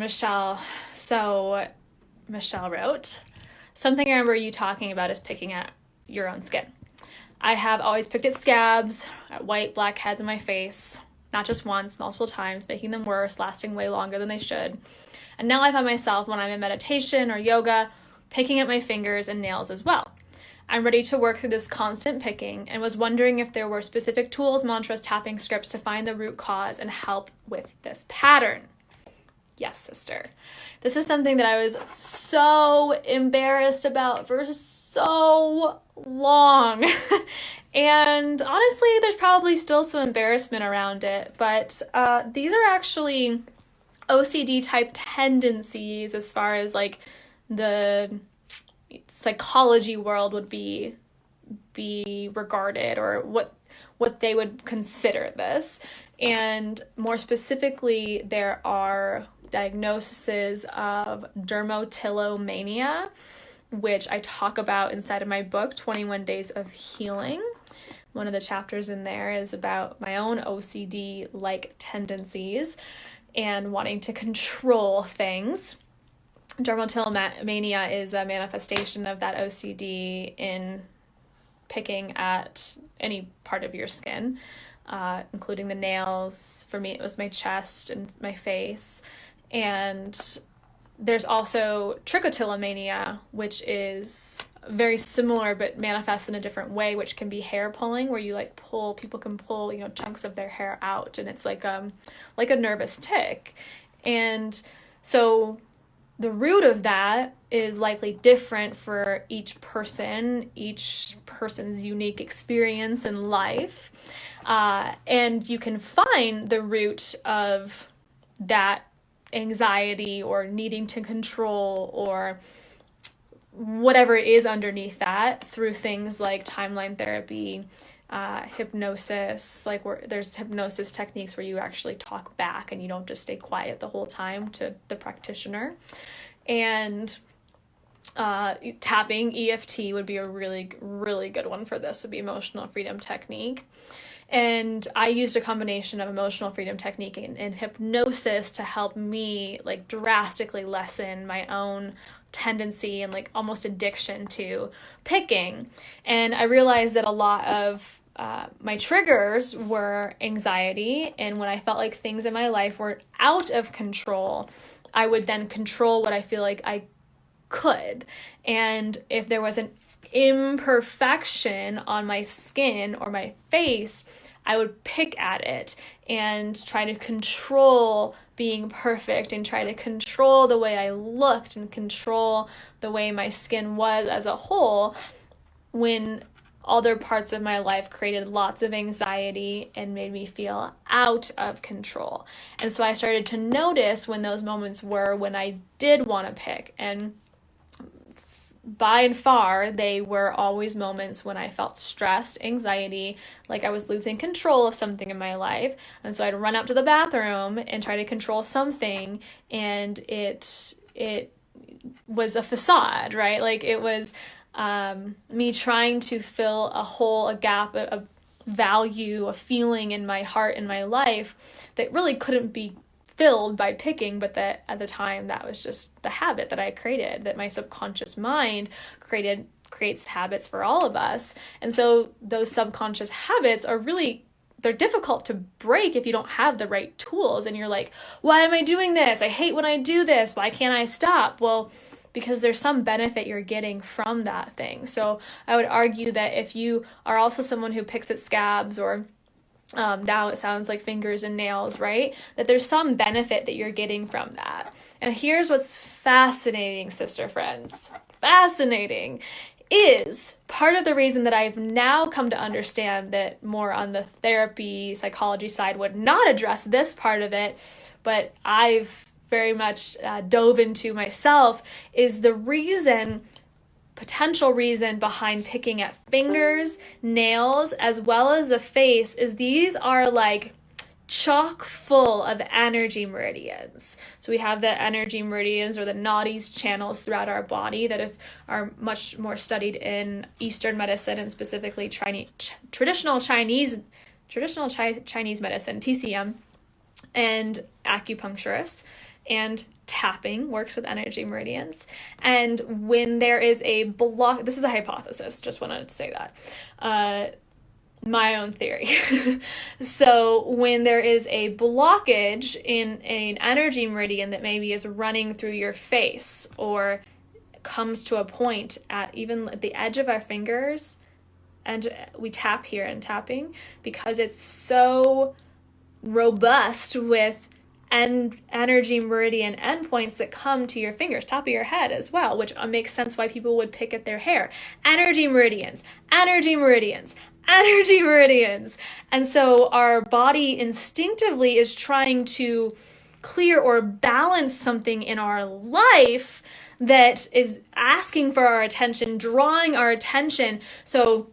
Michelle. So Michelle wrote, something I remember you talking about is picking at your own skin. I have always picked at scabs, at white, black heads in my face, not just once, multiple times, making them worse, lasting way longer than they should. And now I find myself, when I'm in meditation or yoga, picking at my fingers and nails as well. I'm ready to work through this constant picking and was wondering if there were specific tools, mantras, tapping scripts to find the root cause and help with this pattern. Yes, sister. This is something that I was so embarrassed about for so long. And honestly, there's probably still some embarrassment around it, but these are actually OCD type tendencies as far as like the psychology world would be regarded, or what they would consider this. And more specifically, there are diagnoses of dermatillomania, which I talk about inside of my book, 21 Days of Healing. One of the chapters in there is about my own OCD-like tendencies and wanting to control things. Dermatillomania is a manifestation of that OCD in picking at any part of your skin, including the nails. For me, it was my chest and my face. And there's also trichotillomania, which is very similar but manifests in a different way, which can be hair pulling, where you people can pull, chunks of their hair out, and it's like a nervous tick. And so the root of that is likely different for each person's unique experience in life. And you can find the root of that anxiety or needing to control or whatever is underneath that through things like timeline therapy, hypnosis, there's hypnosis techniques where you actually talk back and you don't just stay quiet the whole time to the practitioner. And tapping, EFT, would be a really, really good one for this, would be emotional freedom technique. And I used a combination of emotional freedom technique and hypnosis to help me drastically lessen my own tendency and almost addiction to picking. And I realized that a lot of my triggers were anxiety, and when I felt like things in my life were out of control, I would then control what I feel like I could. And if there was an imperfection on my skin or my face, I would pick at it and try to control being perfect and try to control the way I looked and control the way my skin was as a whole, when other parts of my life created lots of anxiety and made me feel out of control. And so I started to notice when those moments were when I did want to pick, and by and far, they were always moments when I felt stressed, anxiety, like I was losing control of something in my life. And so I'd run out to the bathroom and try to control something, and it was a facade, right? It was me trying to fill a hole, a gap, a value, a feeling in my heart, in my life that really couldn't be filled by picking, but that at the time that was just the habit that I created, that my subconscious mind creates habits for all of us. And so those subconscious habits they're difficult to break if you don't have the right tools. And you're like, why am I doing this? I hate when I do this. Why can't I stop? Well, because there's some benefit you're getting from that thing. So I would argue that if you are also someone who picks at scabs, or now it sounds like fingers and nails, right? That there's some benefit that you're getting from that. And here's what's fascinating, sister friends. Fascinating is part of the reason that I've now come to understand that more on the therapy, psychology side would not address this part of it, but I've very much dove into myself, is the potential reason behind picking at fingers, nails, as well as the face, is these are chock full of energy meridians. So we have the energy meridians, or the nadis, channels throughout our body that are much more studied in Eastern medicine, and specifically traditional Chinese medicine, TCM, and acupuncturists. and tapping works with energy meridians. And when there is a block, this is a hypothesis, just wanted to say that. My own theory. So when there is a blockage in an energy meridian that maybe is running through your face or comes to a point at even the edge of our fingers, and we tap here and tapping because it's so robust with energy meridian endpoints that come to your fingers, top of your head as well, which makes sense why people would pick at their hair. Energy meridians, energy meridians, energy meridians. And so our body instinctively is trying to clear or balance something in our life that is asking for our attention, drawing our attention. So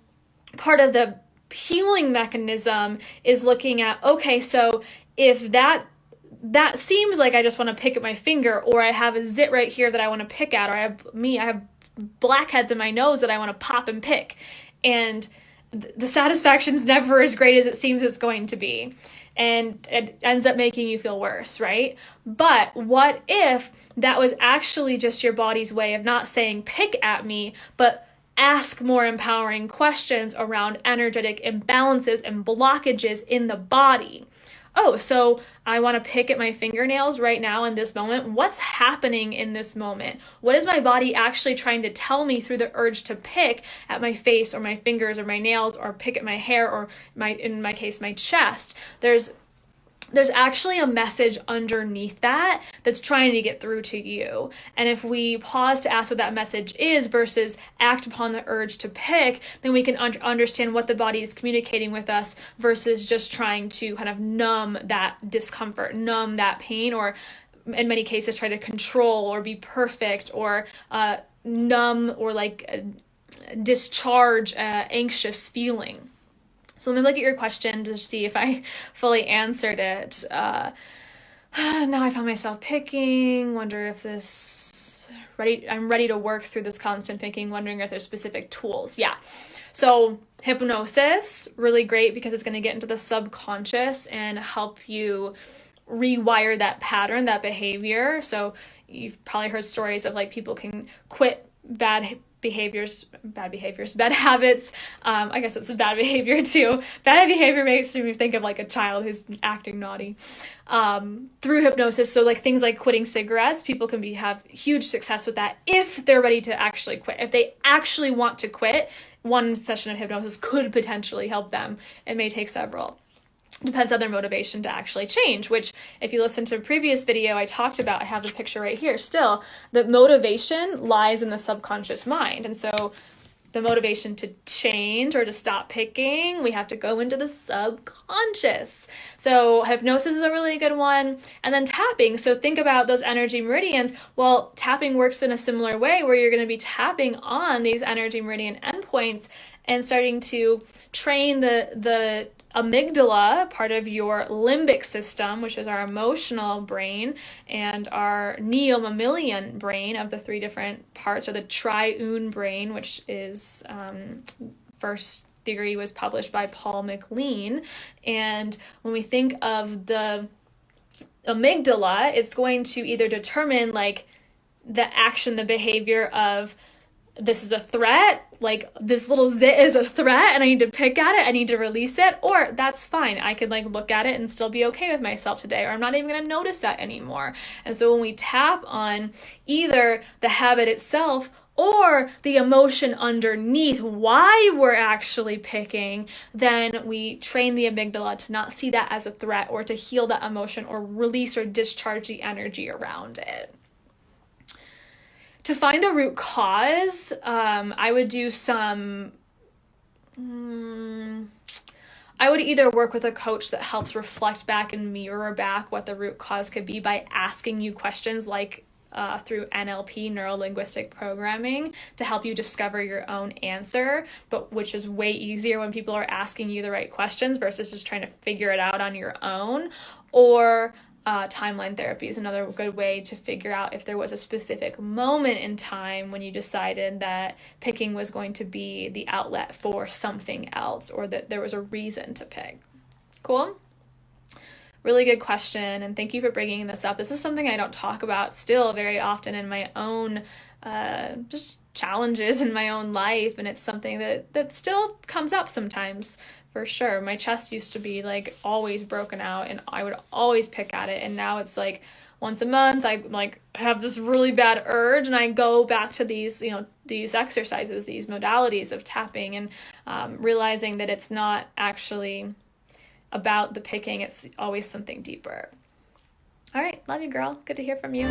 part of the healing mechanism is looking at, okay, so if that seems like I just want to pick at my finger, or I have a zit right here that I want to pick at, or I have blackheads in my nose that I want to pop and pick. And the satisfaction's never as great as it seems it's going to be. And it ends up making you feel worse, right? But what if that was actually just your body's way of not saying pick at me, but ask more empowering questions around energetic imbalances and blockages in the body? Oh, so I want to pick at my fingernails right now in this moment. What's happening in this moment? What is my body actually trying to tell me through the urge to pick at my face or my fingers or my nails, or pick at my hair, or in my case, my chest? There's actually a message underneath that's trying to get through to you. And if we pause to ask what that message is versus act upon the urge to pick, then we can understand what the body is communicating with us versus just trying to kind of numb that discomfort, numb that pain, or in many cases try to control or be perfect, or numb or discharge anxious feeling. So let me look at your question to see if I fully answered it. Now I found myself picking, wonder if I'm ready to work through this constant picking, wondering if there's specific tools. Yeah. So hypnosis, really great because it's going to get into the subconscious and help you rewire that pattern, that behavior. So you've probably heard stories of people can quit bad habits. I guess it's a bad behavior too. Bad behavior makes me think of a child who's acting naughty. Through hypnosis, so things like quitting cigarettes, people can have huge success with that if they're ready to actually quit. If they actually want to quit, one session of hypnosis could potentially help them. It may take several. Depends on their motivation to actually change, which if you listen to a previous video I talked about, I have the picture right here still, that motivation lies in the subconscious mind. And so the motivation to change or to stop picking, we have to go into the subconscious. So hypnosis is a really good one. And then tapping. So think about those energy meridians. Well, tapping works in a similar way where you're going to be tapping on these energy meridian endpoints and starting to train the amygdala, part of your limbic system, which is our emotional brain, and our neo-mammalian brain of the three different parts, or the triune brain, which is first theory was published by Paul MacLean. And when we think of the amygdala, it's going to either determine the action, the behavior of this is a threat, this little zit is a threat and I need to pick at it, I need to release it, or that's fine, I could look at it and still be okay with myself today, or I'm not even going to notice that anymore. And so when we tap on either the habit itself or the emotion underneath why we're actually picking, then we train the amygdala to not see that as a threat, or to heal that emotion or release or discharge the energy around it. To find the root cause, I would do I would either work with a coach that helps reflect back and mirror back what the root cause could be by asking you questions through NLP, neuro-linguistic programming, to help you discover your own answer, but which is way easier when people are asking you the right questions versus just trying to figure it out on your own. Or timeline therapy is another good way to figure out if there was a specific moment in time when you decided that picking was going to be the outlet for something else, or that there was a reason to pick. Cool? really good question, and thank you for bringing this up. This is something I don't talk about still very often in my own just challenges in my own life, and it's something that still comes up sometimes, for sure. My chest used to be like always broken out, and I would always pick at it, and now it's like once a month I like have this really bad urge, and I go back to these these exercises, these modalities of tapping, and realizing that it's not actually about the picking, it's always something deeper. All right, love you, girl. Good to hear from you.